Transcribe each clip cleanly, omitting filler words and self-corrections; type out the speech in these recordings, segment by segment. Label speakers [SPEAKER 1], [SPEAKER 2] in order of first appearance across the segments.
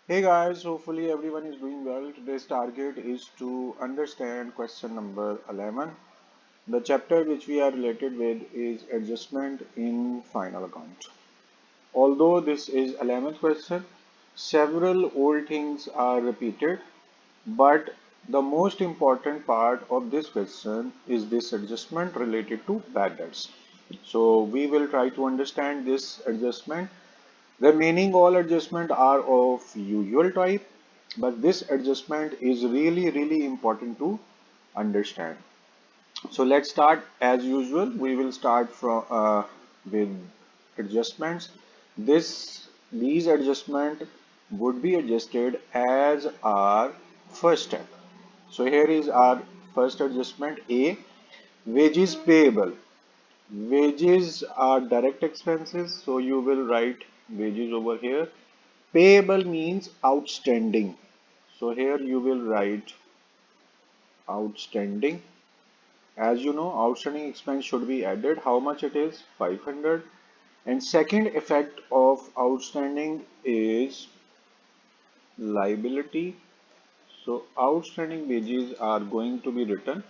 [SPEAKER 1] Hey guys, hopefully everyone is doing well. Today's target is to understand question number 11. The chapter which we are related with is adjustment in final account. Although this is 11th question, several old things are repeated, but the most important part of this question is this adjustment related to bad debts. So we will try to understand this adjustment. Remaining all adjustment are of usual type, but this adjustment is really important to understand. So let's start as usual. We will start from with adjustments. These adjustment would be adjusted as our first step. So here is our first adjustment A, wages payable. Wages are direct expenses, so you will write wages over here. Payable means outstanding. So here you will write outstanding. As you know, outstanding expense should be added. How much it is? 500. And second effect of outstanding is liability. So outstanding wages are going to be written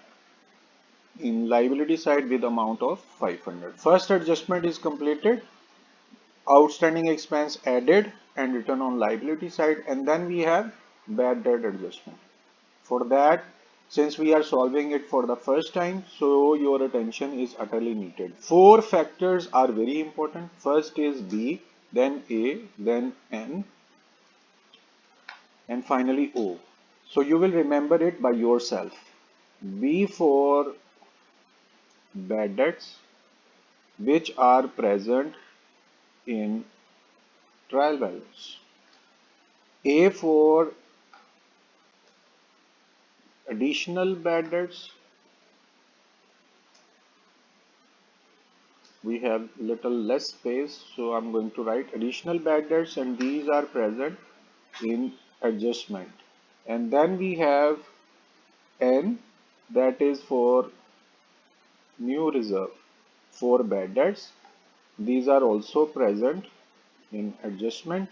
[SPEAKER 1] in liability side with amount of 500. First adjustment is completed. Outstanding expense added and written on liability side, and then we have bad debt adjustment. For that, since we are solving it for the first time, so your attention is utterly needed. Four factors are very important. First is B, then A, then N, and finally O. So you will remember it by yourself. B for bad debts which are present in trial balance. A for additional bad debts. We have little less space, so I'm going to write additional bad debts, and these are present in adjustment. And then we have N, that is for new reserve for bad debts. These are also present in adjustment.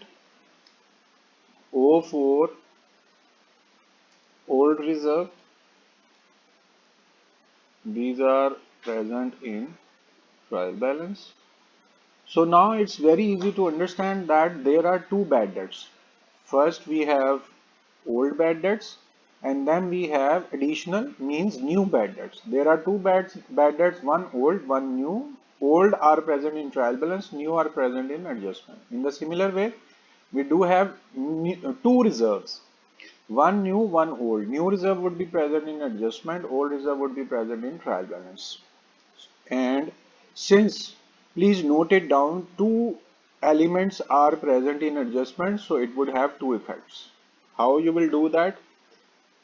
[SPEAKER 1] O for old reserve. These are present in trial balance. So now it's very easy to understand that there are two bad debts. First we have old bad debts, and then we have additional means new bad debts. There are two bad debts, one old, one new. Old are present in trial balance, new are present in adjustment. In the similar way, we do have two reserves. One new, one old. New reserve would be present in adjustment, old reserve would be present in trial balance. And since, please note it down, two elements are present in adjustment, so it would have two effects. How you will do that?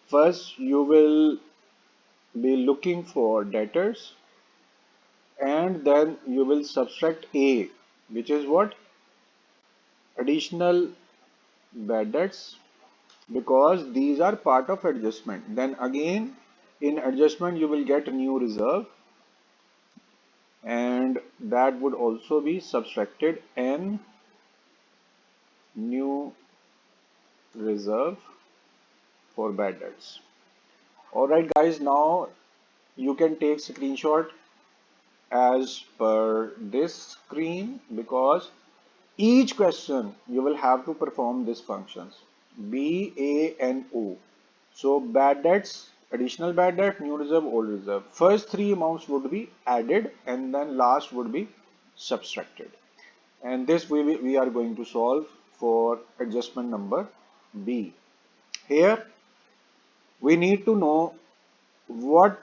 [SPEAKER 1] First, you will be looking for debtors, and then you will subtract A, which is what? Additional bad debts, because these are part of adjustment. Then again, in adjustment, you will get a new reserve, and that would also be subtracted N new reserve for bad debts. Alright guys, now you can take screenshot as per this screen, because each question you will have to perform these functions B, A and O. So bad debts, additional bad debt, new reserve, old reserve. First three amounts would be added and then last would be subtracted. And this we are going to solve for adjustment number B. Here we need to know what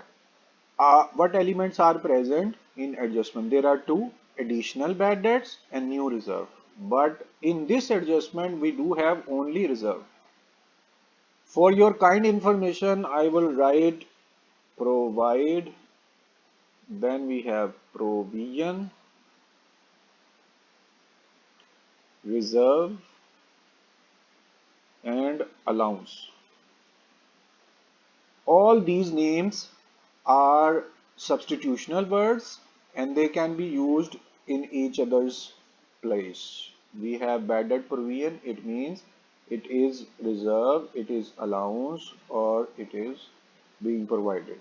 [SPEAKER 1] elements are present in adjustment. There are two, additional bad debts and new reserve. But in this adjustment, we do have only reserve. For your kind information, I will write provide, then we have provision, reserve, and allowance. All these names are substitutional words and they can be used in each other's place. We have bad debt provision, it means it is reserve, it is allowance, or it is being provided.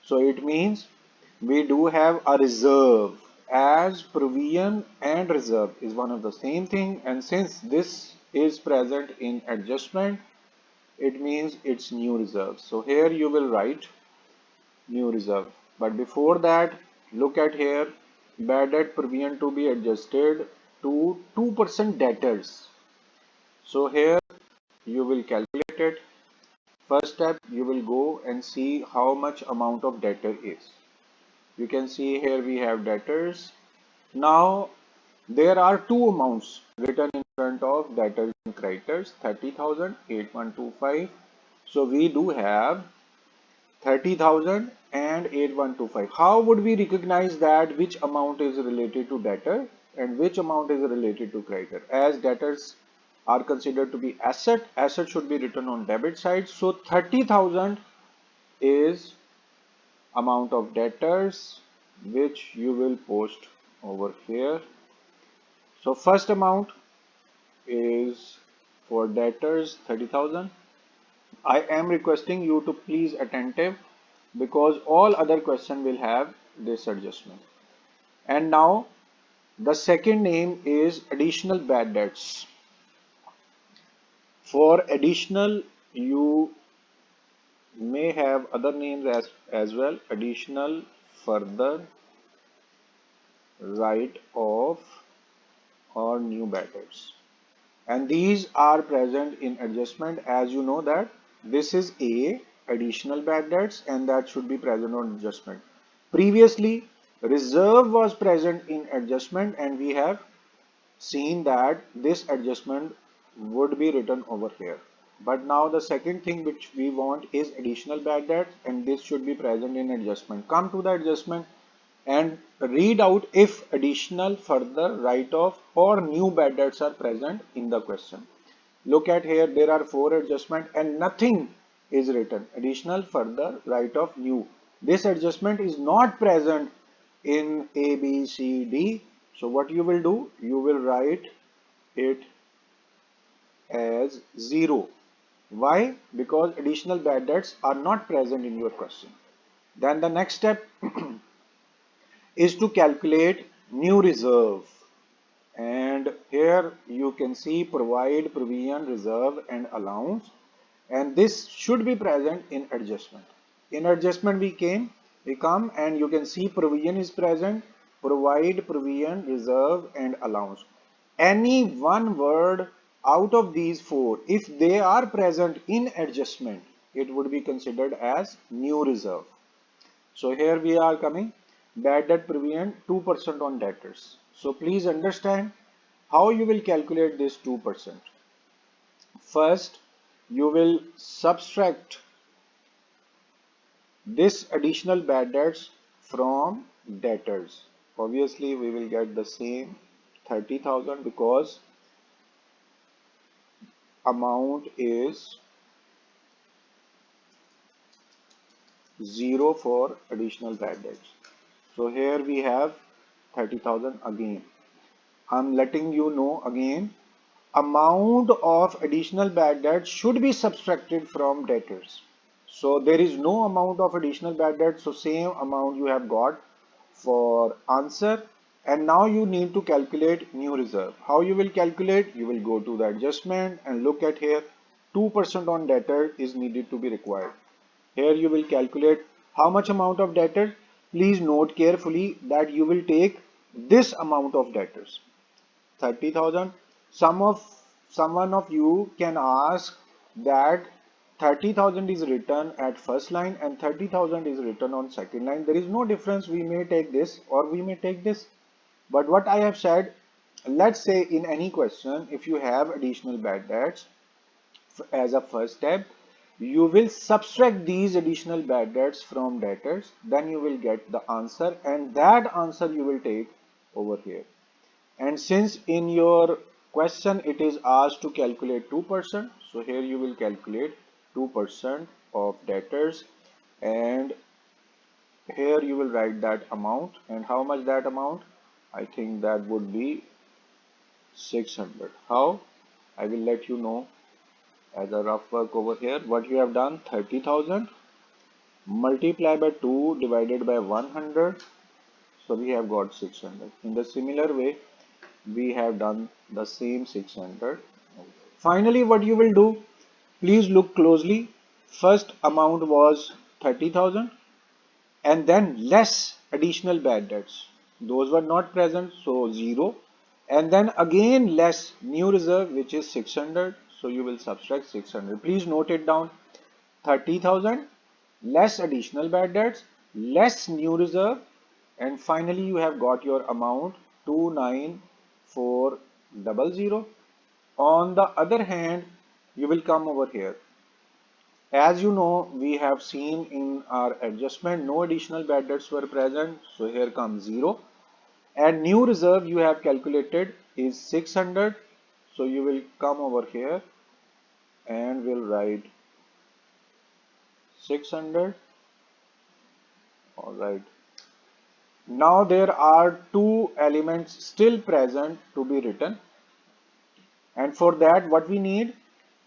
[SPEAKER 1] So it means we do have a reserve, as provision and reserve is one of the same thing, and since this is present in adjustment, it means it's new reserve. So here you will write new reserve. But before that, look at here, bad debt provision to be adjusted to 2% debtors. So here you will calculate it. First step, you will go and see how much amount of debtor is. You can see here we have debtors. Now there are two amounts written in front of debtors and creditors, 30,000, 8125. So we do have 30,000 and 8125. How would we recognize that which amount is related to debtor and which amount is related to creditor? As debtors are considered to be asset should be written on debit side. So 30,000 is amount of debtors which you will post over here. So first amount is for debtors 30,000. I am requesting you to please attentive because all other question will have this adjustment. And now the second name is additional bad debts. For additional, you may have other names as well. Additional further write off or new bad debts. And these are present in adjustment, as you know that this is a additional bad debts and that should be present on adjustment. Previously reserve was present in adjustment and we have seen that this adjustment would be written over here. But now the second thing which we want is additional bad debts and this should be present in adjustment. Come to the adjustment and read out if additional, further, write-off or new bad debts are present in the question. Look at here, there are four adjustments and nothing is written. Additional, further, write-off, new. This adjustment is not present in A, B, C, D. So what you will do, you will write it as 0. Why? Because additional bad debts are not present in your question. Then the next step is to calculate new reserve, and here you can see provide, provision, reserve and allowance, and this should be present in adjustment. In adjustment we come and you can see provision is present, provide, provision, reserve and allowance. Any one word out of these four, if they are present in adjustment, it would be considered as new reserve. So here we are coming, bad debt provision 2% on debtors. So please understand how you will calculate this 2%. First, you will subtract this additional bad debts from debtors. Obviously, we will get the same 30,000 because amount is 0 for additional bad debts. So here we have 30,000 again. I'm letting you know again, amount of additional bad debt should be subtracted from debtors. So there is no amount of additional bad debt. So same amount you have got for answer. And now you need to calculate new reserve. How you will calculate? You will go to the adjustment and look at here. 2% on debtor is needed to be required. Here you will calculate how much amount of debtor. Please note carefully that you will take this amount of debtors. 30,000. Someone of you can ask that 30,000 is written at first line and 30,000 is written on second line. There is no difference. We may take this or we may take this. But what I have said, let's say in any question, if you have additional bad debts as a first step, you will subtract these additional bad debts from debtors. Then you will get the answer and that answer you will take over here. And since in your question it is asked to calculate 2%, so here you will calculate 2% of debtors and here you will write that amount. And how much that amount? I think that would be 600. How? I will let you know as a rough work over here, what you have done, 30,000 multiply by 2 divided by 100, so we have got 600. In the similar way, we have done the same 600. Finally, what you will do, please look closely. First amount was 30,000 and then less additional bad debts. Those were not present, so 0. And then again less new reserve, which is 600. So you will subtract 600. Please note it down. 30,000 less additional bad debts, less new reserve, and finally you have got your amount 29400. On the other hand, you will come over here. As you know, we have seen in our adjustment, no additional bad debts were present. So here comes 0. And new reserve you have calculated is 600. So you will come over here and will write 600. All right. Now there are two elements still present to be written. And for that, what we need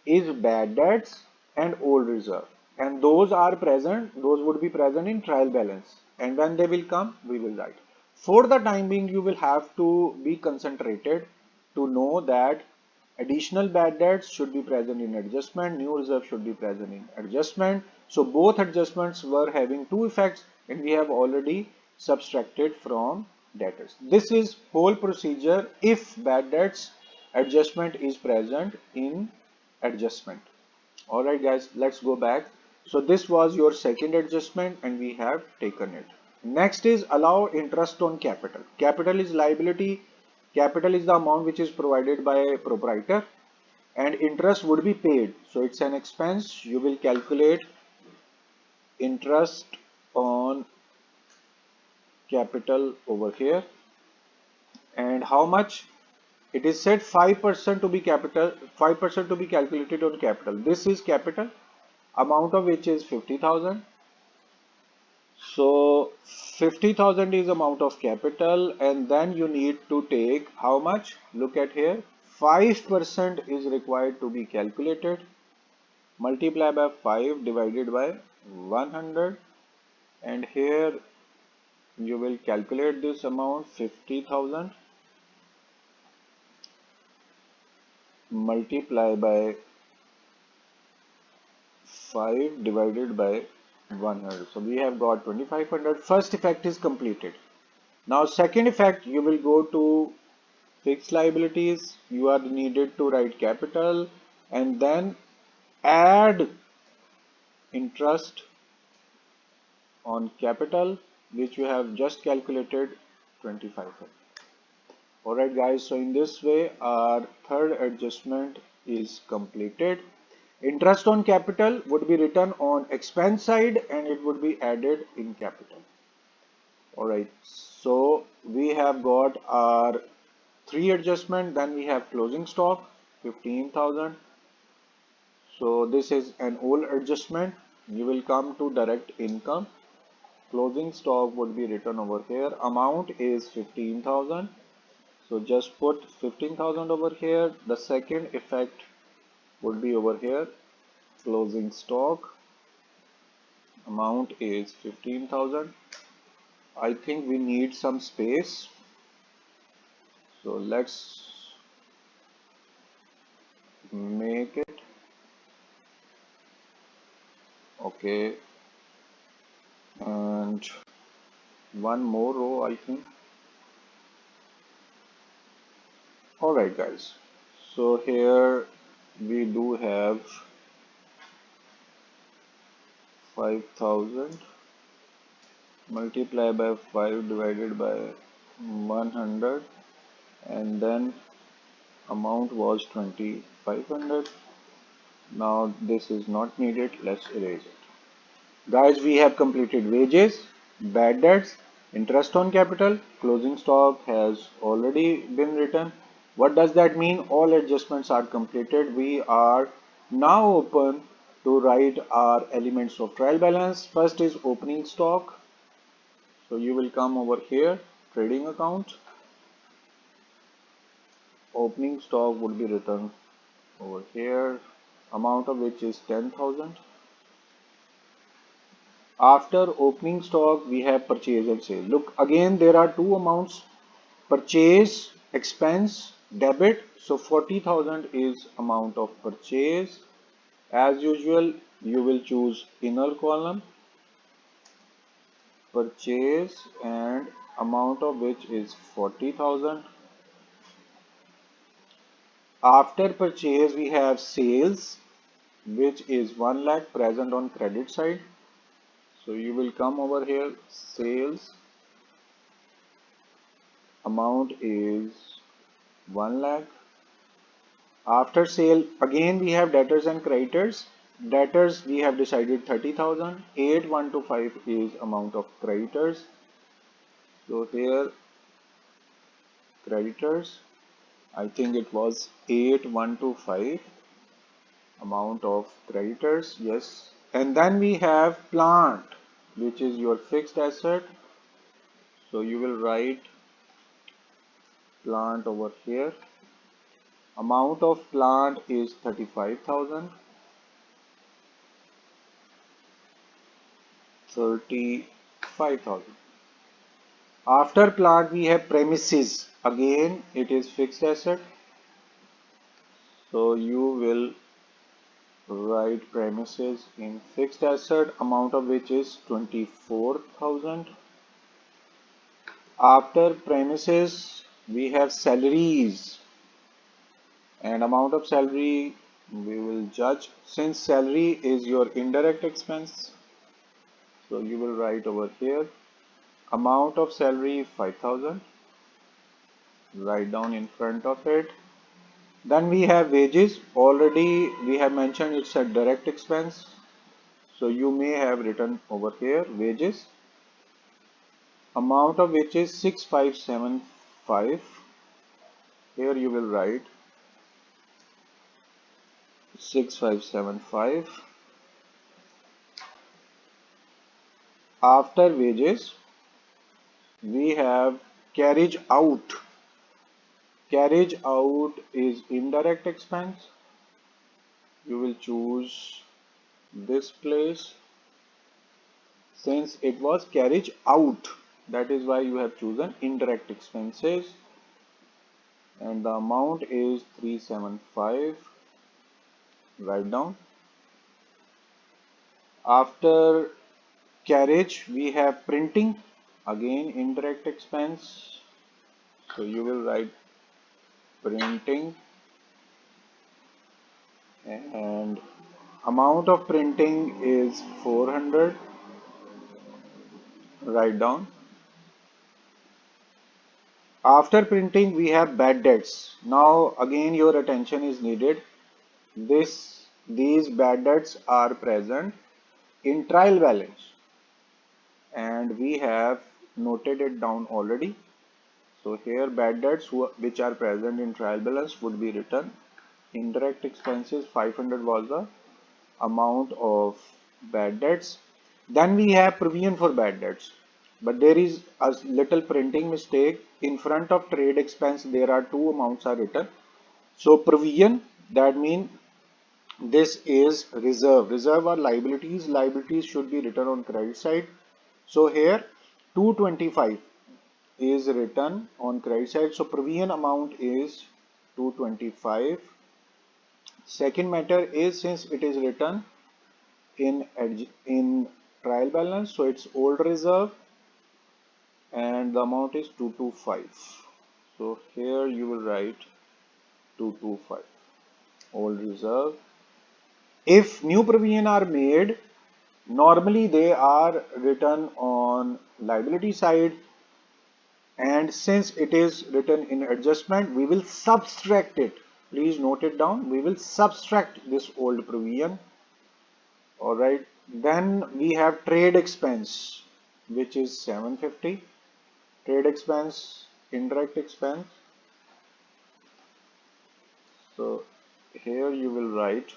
[SPEAKER 1] is bad debts and old reserve. And those are present, those would be present in trial balance. And when they will come, we will write. For the time being, you will have to be concentrated to know that additional bad debts should be present in adjustment, new reserve should be present in adjustment. So both adjustments were having two effects and we have already subtracted from debtors. This is whole procedure if bad debts adjustment is present in adjustment. Alright guys, let's go back. So this was your second adjustment and we have taken it. Next is allow interest on capital. Capital is liability. Capital is the amount which is provided by a proprietor and interest would be paid. So it's an expense. You will calculate interest on capital over here. And how much? It is said 5% to be capital, 5% to be calculated on capital. This is capital, amount of which is 50,000. So 50,000 is amount of capital and then you need to take how much? Look at here, 5% is required to be calculated. Multiply by 5 divided by 100 and here you will calculate this amount 50,000 multiply by 5 divided by 100. So we have got 2500. First effect is completed. Now second effect, you will go to fixed liabilities. You are needed to write capital and then add interest on capital which you have just calculated 2500. Alright guys, so in this way our third adjustment is completed. Interest on capital would be written on expense side and it would be added in capital. Alright, so we have got our three adjustment, then we have closing stock 15,000. So this is an old adjustment. You will come to direct income. Closing stock would be written over here. Amount is 15,000. So just put 15,000 over here. The second effect would be over here. Closing stock. Amount is 15,000. I think we need some space. So let's make it. Okay. And one more row, I think. Alright guys, so here we do have 5,000 multiply by 5 divided by 100 and then amount was 2500. Now this is not needed, let's erase it. Guys, we have completed wages, bad debts, interest on capital, closing stock has already been written. What does that mean? All adjustments are completed. We are now open to write our elements of trial balance. First is opening stock. So you will come over here, trading account. Opening stock would be written over here. amount of which is 10,000. After opening stock, we have purchase and sale. Look, again, there are two amounts, purchase expense debit. So 40,000 is amount of purchase. As usual, you will choose inner column, purchase, and amount of which is 40,000. After purchase, we have sales, which is 1 lakh present on credit side. So you will come over here, sales, amount is 1 lakh. After sale, again we have debtors and creditors. Debtors we have decided 30,000. 8125 is amount of creditors. So here creditors, I think it was 8125 amount of creditors, yes. And then we have plant, which is your fixed asset. So you will write plant over here. Amount of plant is 35,000. 35,000. After plant we have premises. Again it is fixed asset. So you will write premises in fixed asset, amount of which is 24,000. After premises we have salaries, and amount of salary we will judge, since salary is your indirect expense. So you will write over here amount of salary 5,000, write down in front of it. Then we have wages. Already we have mentioned it's a direct expense, so you may have written over here wages, amount of which is 6575. Here you will write 6575. After wages we have carriage out. Carriage out is indirect expense. You will choose this place. Since it was carriage out, that is why you have chosen indirect expenses, and the amount is 375. Write down. After carriage we have printing, again indirect expense, so you will write printing, and amount of printing is 400. Write down. After printing we have bad debts. Now again your attention is needed. These bad debts are present in trial balance, and we have noted it down already. So here bad debts which are present in trial balance would be written. Indirect expenses 500 was the amount of bad debts. Then we have provision for bad debts, but there is a little printing mistake. In front of trade expense there are two amounts are written. So provision, that means this is reserve. Reserve are liabilities. Liabilities should be written on credit side. So here 225 is written on credit side. So provision amount is 225. Second matter is, since it is written in trial balance, so it's old reserve, and the amount is 225. So here you will write 225 old reserve. If new provision are made, normally they are written on liability side, and since it is written in adjustment we will subtract it. Please note it down, we will subtract this old provision. All right, then we have trade expense, which is 750. Trade expense, indirect expense. So here you will write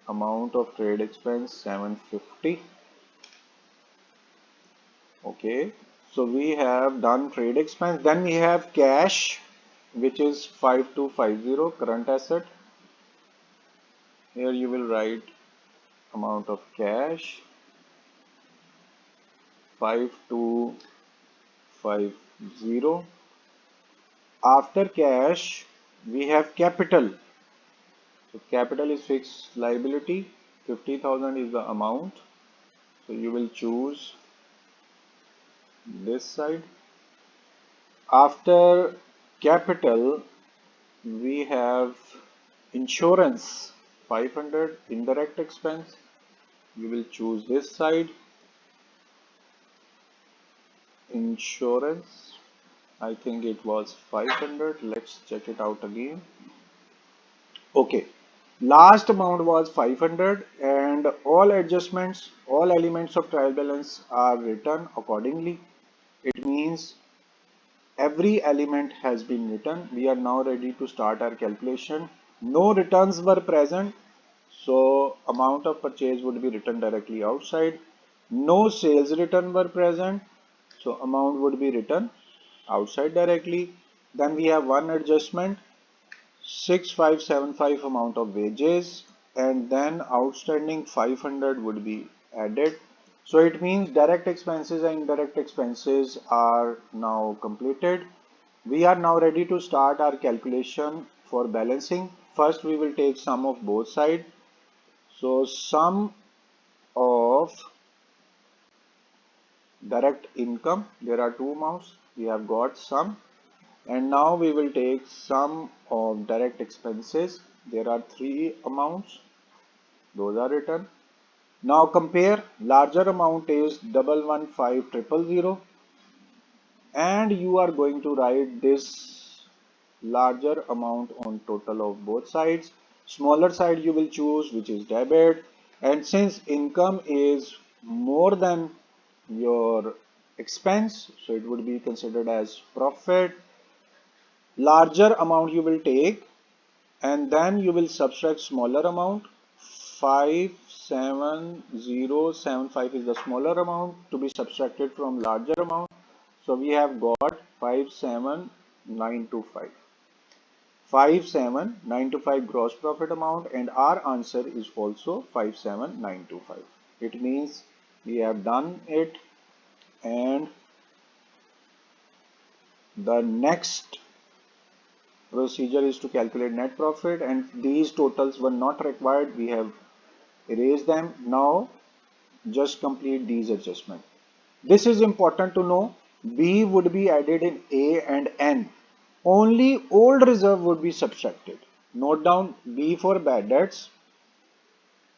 [SPEAKER 1] amount of trade expense 750. Okay, so we have done trade expense. Then we have cash, which is 5250 current asset. Here you will write amount of cash 5250. After cash we have capital. So capital is fixed liability. 50,000 is the amount. So you will choose this side. After capital we have insurance 500, indirect expense. You will choose this side. Insurance, I think it was 500. Let's check it out again. Okay, last amount was 500 and all adjustments, all elements of trial balance are written accordingly. It means every element has been written. We are now ready to start our calculation. No returns were present, so amount of purchase would be written directly outside. No sales return were present, so amount would be written outside directly. Then we have one adjustment, 6575 amount of wages, and then outstanding 500 would be added. So it means direct expenses and indirect expenses are now completed. We are now ready to start our calculation for balancing. First we will take sum of both sides. So sum of direct income, there are two amounts, we have got sum, and now we will take sum of direct expenses. There are three amounts, those are written. Now compare, larger amount is 115000 and you are going to write this larger amount on total of both sides. Smaller side you will choose, which is debit, and since income is more than your expense, so it would be considered as profit. Larger amount you will take and then you will subtract smaller amount. 57075 is the smaller amount to be subtracted from larger amount. So we have got 57925. 57925 gross profit amount, and our answer is also 57925. It means we have done it, and the next procedure is to calculate net profit, and these totals were not required. We have erased them. Now just complete these adjustments. This is important to know. B would be added in A and N. Only old reserve would be subtracted. Note down B for bad debts,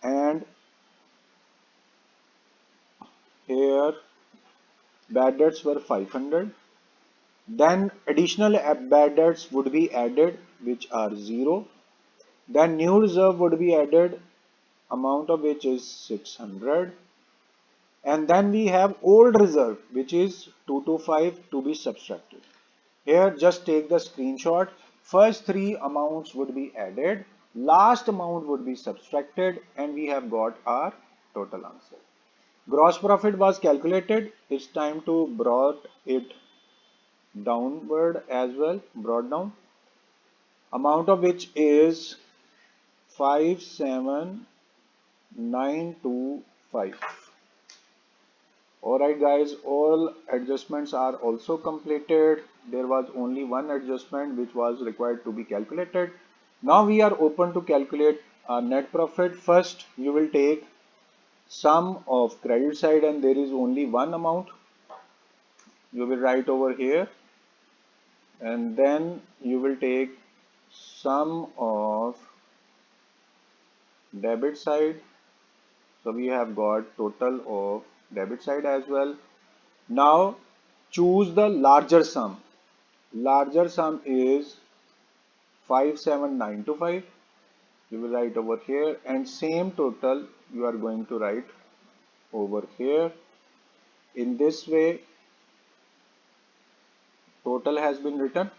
[SPEAKER 1] and here bad debts were 500. Then additional bad debts would be added, which are 0. Then new reserve would be added, amount of which is 600. And then we have old reserve, which is 225 to be subtracted. Here just take the screenshot. First three amounts would be added, last amount would be subtracted, and we have got our total answer. Gross profit was calculated. It's time to brought it downward as well, brought down. Amount of which is 57925. Alright guys, all adjustments are also completed. There was only one adjustment which was required to be calculated. Now we are open to calculate our net profit. First you will take sum of credit side, and there is only one amount. You will write over here, and then you will take sum of debit side. So we have got total of debit side as well. Now choose the larger sum. Larger sum is 57925. You will write over here, and same total you are going to write over here. In this way total has been written.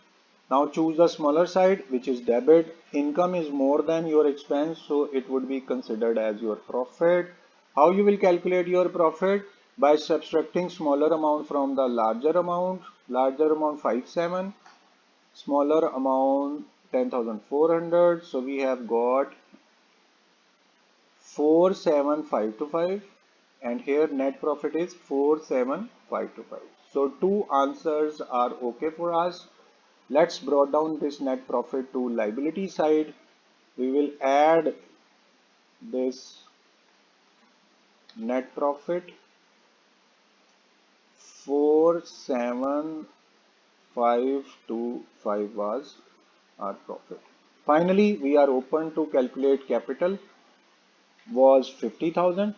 [SPEAKER 1] Now choose the smaller side, which is debit. Income is more than your expense, so it would be considered as your profit. How you will calculate your profit? By subtracting smaller amount from the larger amount. Larger amount 57, smaller amount 10,400. So we have got 47525 and here net profit is 47525. So two answers are okay for us. Let's brought down this net profit to liability side. We will add this net profit 47525 was our profit. Finally, we are open to calculate capital was 50,000.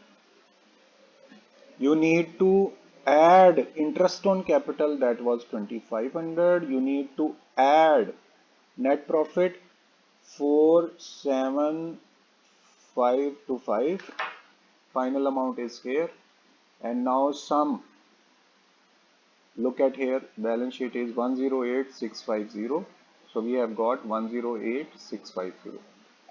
[SPEAKER 1] You need to add interest on capital, that was 2,500. You need to add net profit 47525. Final amount is here. And now sum. Look at here, balance sheet is 108650. So we have got 108650.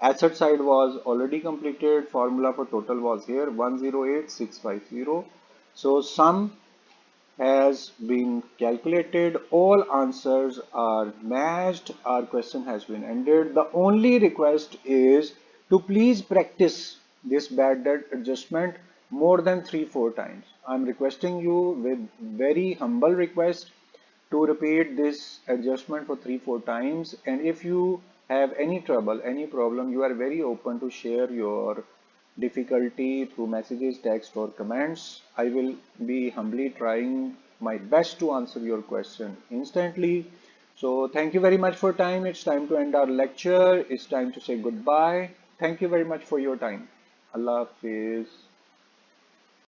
[SPEAKER 1] Asset side was already completed. Formula for total was here 108650. So sum has been calculated. All answers are matched. Our question has been ended. The only request is to please practice this bad debt adjustment more than 3-4 times. I'm requesting you with very humble request to repeat this adjustment for 3-4 times, and if you have any trouble, any problem, you are very open to share your difficulty through messages, text or comments. I will be humbly trying my best to answer your question instantly. So thank you very much for time. It's time to end our lecture. It's time to say goodbye. Thank you very much for your time. Allah Hafiz.